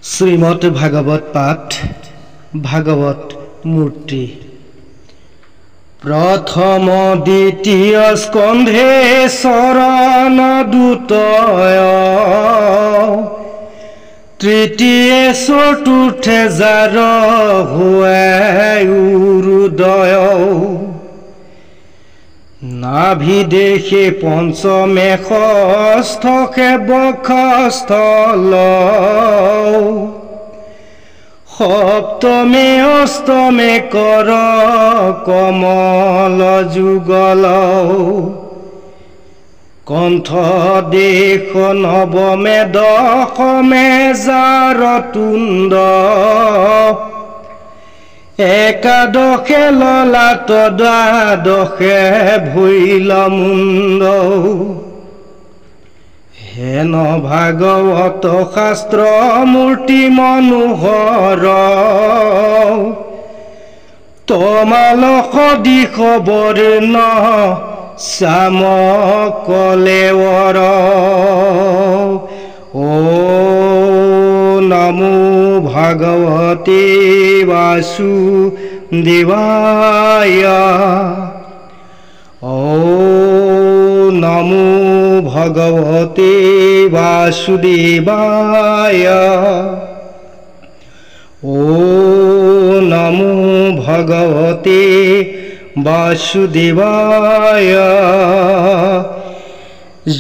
শ্ৰীমদ ভাগবত পাঠ ভাগবত মূৰ্তি প্ৰথম দ্বিতীয় স্কন্ধে শৰণ দূতয় তৃতীয় চতুৰ্থে যাৰ হুয়ে উৰুদয় নাভিদেশে পঞ্চমে ষষ্ঠকে বক্ষস্থল সপ্তমে অষ্টমে কৰ কমল যুগল কণ্ঠ দেশ নৱমে দশমে জাৰ তুণ্ড একাদশে ললাট দ্বাদশে ভৈল মুণ্ড হেন ভাগৱত শাস্ত্ৰ মূৰ্তি মনোহৰ তমালক দিশ বৰ্ণ শ্যাম কলেৱৰ ও নমো ভগৱতে বাসুদেৱায় ও নমো ভগৱতে বাসুদেৱায় ও নমো ভগৱতে বাসুদেৱায়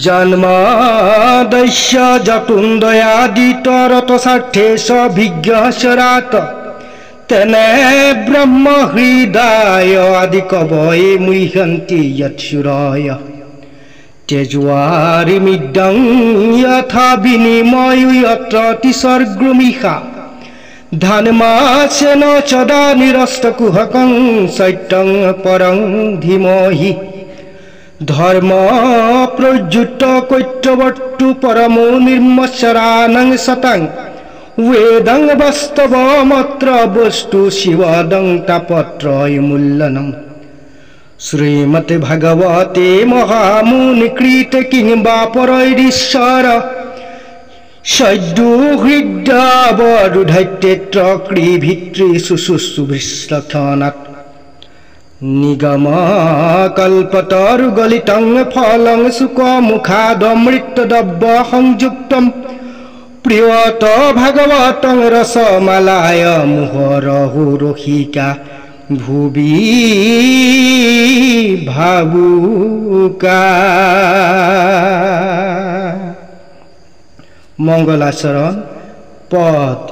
জন্মাদস্য জতুণ্ডয়াদিতরত ষাঠেশ বিজ্ঞাসরাত তেনে ব্রহ্ম হৃদয় আদি কবয়ে মুহ্যন্তি যৎসুরায় তেজুয়ারিমিদ্যং যথা বিনিময় যত্র তিসর্গ্রমিষা ধানমাসেন চদা নিরস্তকুহকং সত্যং পরং ধীমহি ধর্ম প্রযুক্ত কৈত্যবর্তু পরমো নির্মৎসরানং সতং वेदं वास्तवमत्र वस्तु शिवदं तापत्रयमूल्यनं श्रीमते भगवते महामुनिकृत किंबा परैरीश्वर सद्यो हृदयावरुधैत्यत्र क्रीभित्रि सुशुश्रुभिश्लक्षणात् निगम कल्पतरुगलितं फलं सुखमुखादमृतद्रव्य संयुक्तं प्रियत भागवतं रसमालाय मुहुरहु रसिका भुवि भावुका मंगलाचरण पद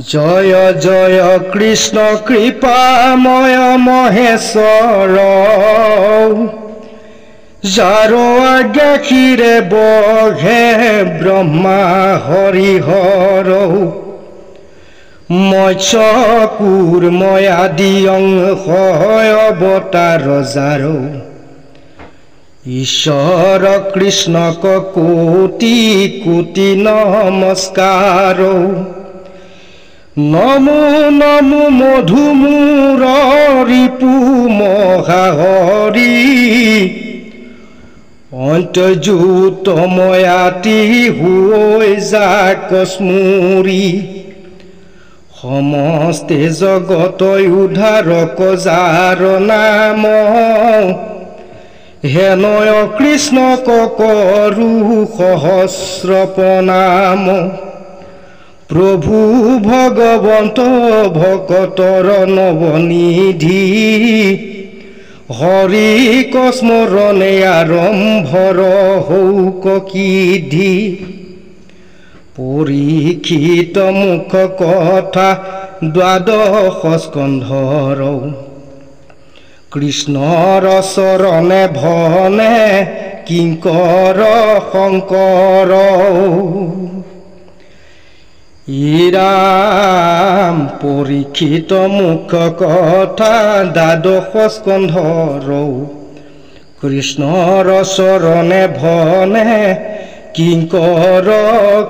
जय जय कृष्ण कृपामय महेश्वर যাৰো আজ্ঞাখিৰে বঘে ব্ৰহ্মা হৰিহৰ মৎস্য কুৰ্ময় আদি অংশ অৱতাৰ যাৰ ঈশ্বৰ কৃষ্ণক কোটি কোটি নমস্কাৰ নমো নমো মধুমূৰ ৰিপু মহাহৰি অন্তৰ্যুতময়াতি হৈ যাকস্মুৰি সমস্তে জগত উদ্ধাৰক যাৰ নাম হেনয় কৃষ্ণক কৰো সহস্ৰ প্ৰণাম প্ৰভু ভগৱন্ত ভকতৰ নৱনিধি হৰি কস্মৰণে আৰম্ভৰ হৌক কিধি পৰীক্ষিত মুখ কথা দ্বাদশ স্কন্ধৰ কৃষ্ণৰ চৰণে ভনে কিংকৰ শংকৰ ইৰাম পৰীক্ষিত মুখ কথা দ্বাদশ স্কন্ধৰ কৃষ্ণৰ চৰণে ভনে কিংকৰ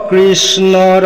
কৃষ্ণৰ।